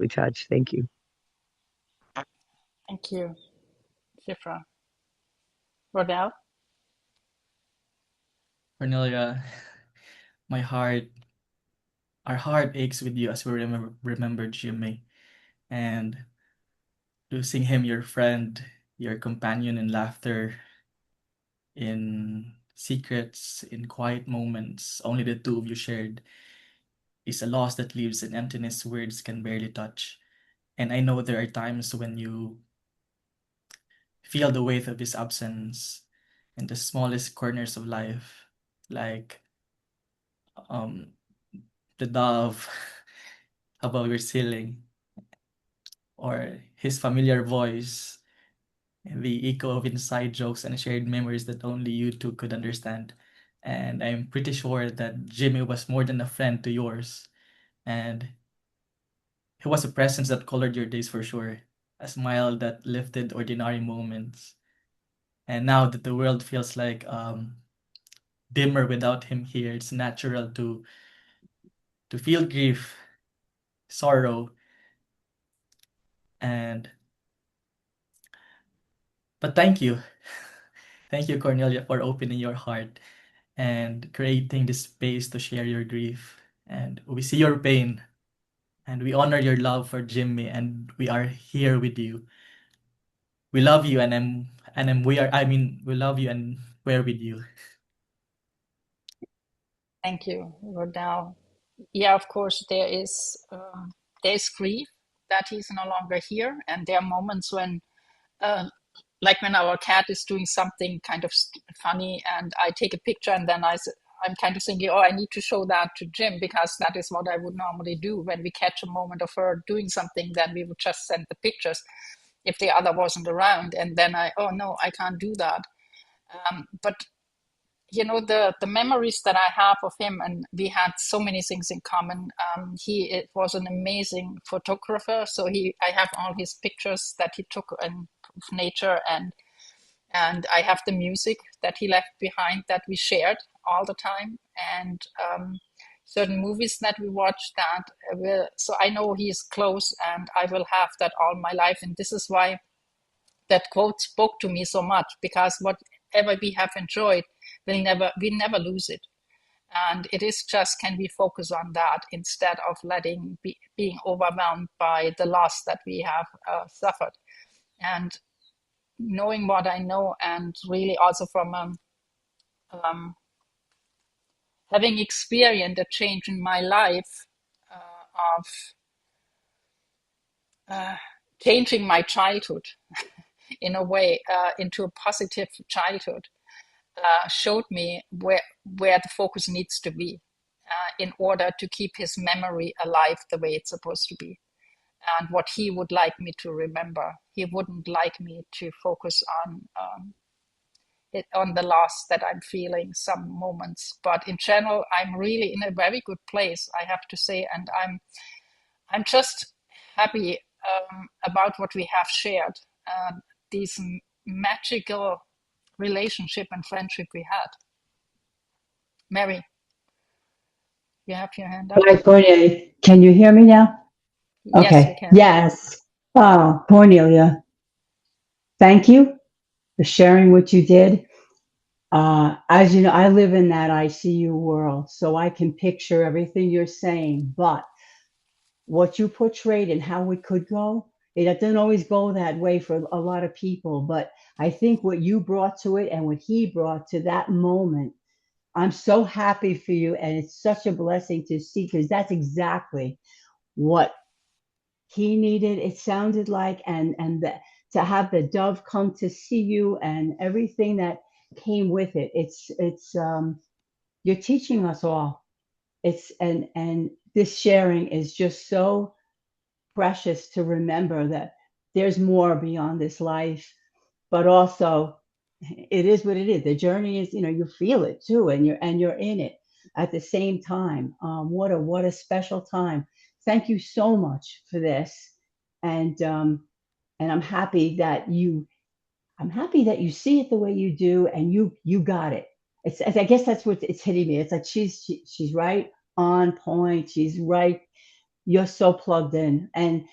touched. Thank you. Thank you, Shifra. Rodel. Cornelia, my heart, our heart aches with you as we remember Jimmy, and losing him, your friend, your companion in laughter, in secrets, in quiet moments, only the two of you shared, is a loss that leaves an emptiness words can barely touch. And I know there are times when you feel the weight of his absence in the smallest corners of life, like um the dove above your ceiling, or his familiar voice, and the echo of inside jokes and shared memories that only you two could understand. And I'm pretty sure that Jimmy was more than a friend to yours, and he was a presence that colored your days for sure, a smile that lifted ordinary moments. And now that the world feels like dimmer without him here, it's natural to feel grief, sorrow, and but thank you. Thank you, Cornelia, for opening your heart and creating this space to share your grief. And we see your pain, and we honor your love for Jimmy, and we are here with you. We love you, we love you, and we're with you. Thank you, Rodel. Yeah, of course, there is grief that he's no longer here, and there are moments when, uh, like when our cat is doing something kind of funny, and I take a picture, and then I'm kind of thinking, oh, I need to show that to Jim, because that is what I would normally do when we catch a moment of her doing something. Then we would just send the pictures if the other wasn't around, and then oh no, I can't do that. But the memories that I have of him, and we had so many things in common. It was an amazing photographer, so I have all his pictures that he took in nature, and I have the music that he left behind that we shared all the time, and certain movies that we watched that so I know he is close, and I will have that all my life. And this is why that quote spoke to me so much, because whatever we have enjoyed, we never lose it. And it is just, can we focus on that instead of being overwhelmed by the loss that we have suffered? And knowing what I know, and really also from having experienced a change in my life of changing my childhood in a way into a positive childhood, showed me where the focus needs to be in order to keep his memory alive the way it's supposed to be, and what he would like me to remember. He wouldn't like me to focus on the loss that I'm feeling some moments. But in general, I'm really in a very good place, I have to say, and I'm just happy about what we have shared, these magical relationship and friendship we had. Mary, you have your hand up? Hi, Cornelia. Can you hear me now? Yes, we Okay. can. Yes. Oh, Cornelia, thank you for sharing what you did. As you know, I live in that ICU world, so I can picture everything you're saying. But what you portrayed and how it could go, it doesn't always go that way for a lot of people. But I think what you brought to it and what he brought to that moment, I'm so happy for you. And it's such a blessing to see, because that's exactly what he needed, it sounded like, and to have the dove come to see you and everything that came with it. It's you're teaching us all. It's and this sharing is just so precious to remember that there's more beyond this life, but also it is what it is. The journey is, you feel it too, and you're in it at the same time. What a special time. Thank you so much for this, and I'm happy that you see it the way you do, and you got it. I guess that's what it's hitting me. It's like she's right on point. She's right. You're so plugged in, and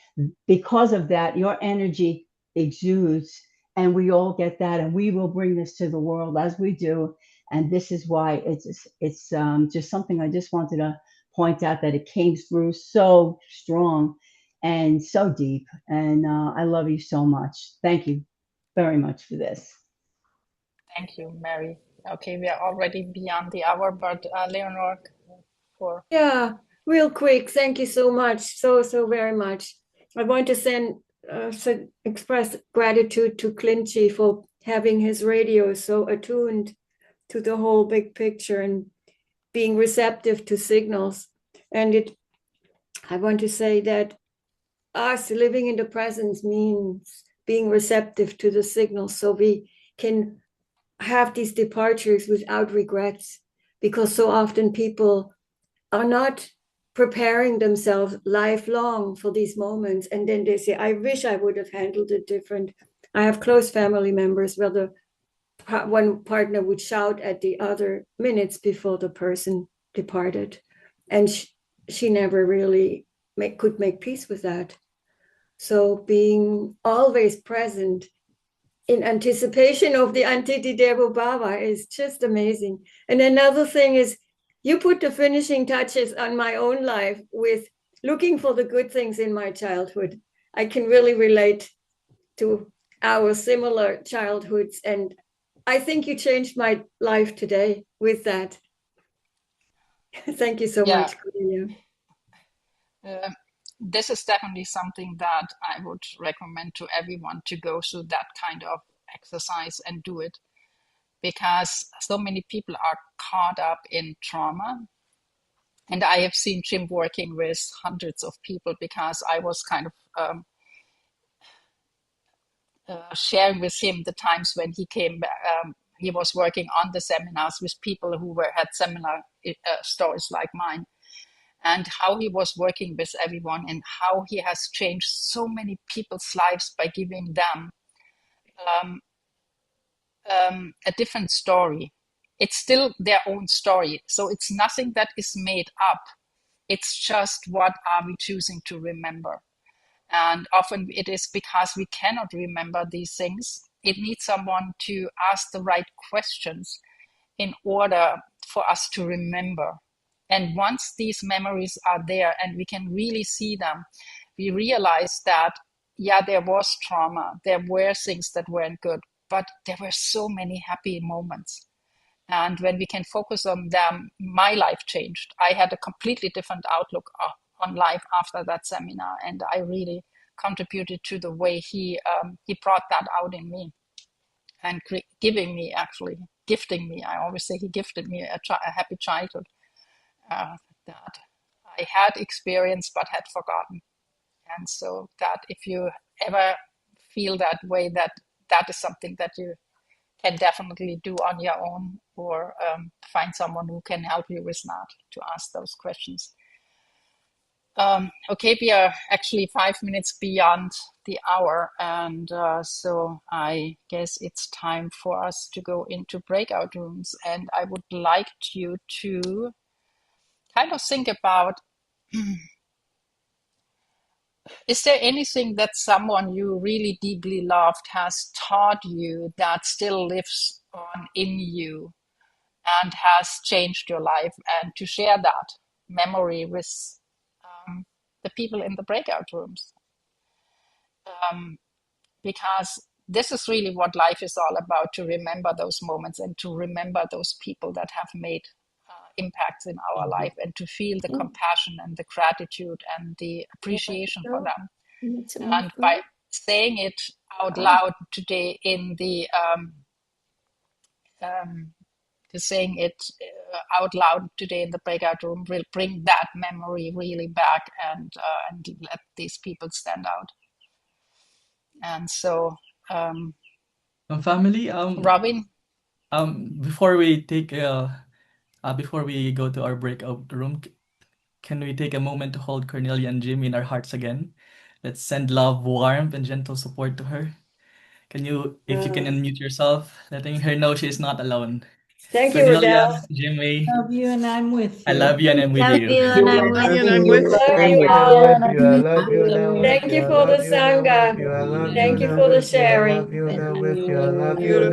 because of that, your energy exudes, and we all get that, and we will bring this to the world as we do. And this is why it's just something I just wanted to point out, that it came through so strong and so deep. And I love you so much. Thank you very much for this. Thank you, Mary. Okay, we are already beyond the hour, but Leonor, for Yeah, real quick. Thank you so much, so very much. I want to express gratitude to Clinchy for having his radio so attuned to the whole big picture and being receptive to signals. And I want to say that us living in the presence means being receptive to the signals, so we can have these departures without regrets, because so often people are not preparing themselves lifelong for these moments, and then they say, I wish I would have handled it different. I have close family members where the one partner would shout at the other minutes before the person departed, and she never really could make peace with that. So being always present in anticipation of the Antiti Devo Bhava is just amazing. And another thing is, you put the finishing touches on my own life with looking for the good things in my childhood. I can really relate to our similar childhoods, and I think you changed my life today with that. Thank you so much, Cornelia. This is definitely something that I would recommend to everyone, to go through that kind of exercise and do it, because so many people are caught up in trauma. And I have seen Jim working with hundreds of people, because I was kind of sharing with him the times when he came back. He was working on the seminars with people who had similar stories like mine, and how he was working with everyone, and how he has changed so many people's lives by giving them a different story. It's still their own story, so it's nothing that is made up. It's just, what are we choosing to remember? And often it is because we cannot remember these things. It needs someone to ask the right questions in order for us to remember. And once these memories are there and we can really see them, we realize that, yeah, there was trauma, there were things that weren't good, but there were so many happy moments. And when we can focus on them, my life changed. I had a completely different outlook on life after that seminar, and I really contributed to the way he brought that out in me, and gifting me. I always say he gifted me a happy childhood that I had experienced but had forgotten. And so that if you ever feel that way, that is something that you can definitely do on your own, or find someone who can help you with that, to ask those questions. Okay, we are actually 5 minutes beyond the hour, and so I guess it's time for us to go into breakout rooms. And I would like you to kind of think about, is there anything that someone you really deeply loved has taught you that still lives on in you and has changed your life, and to share that memory with the people in the breakout rooms? Because this is really what life is all about, to remember those moments and to remember those people that have made impacts in our life, and to feel the compassion and the gratitude and the appreciation for them. And by saying it out loud today in the saying it out loud today in the breakout room will bring that memory really back, and let these people stand out. And so, Family, Robin, before we before we go to our breakout room, can we take a moment to hold Cornelia and Jim in our hearts again? Let's send love, warmth, and gentle support to her. Can you, if you can unmute yourself, letting her know she is not alone. Thank you, Cornelia, Adele. Jimmy, Love you, and I'm with I you. love you and I'm with Love you. you, and I'm with And you. I'm with Love you. you And I'm all. with you. I love you. And I'm with Thank you. you I for the love you. And I'm with Sangha. you. I love you. Thank And you I'm for the with you. I love sharing. you. And I'm with you. I love you.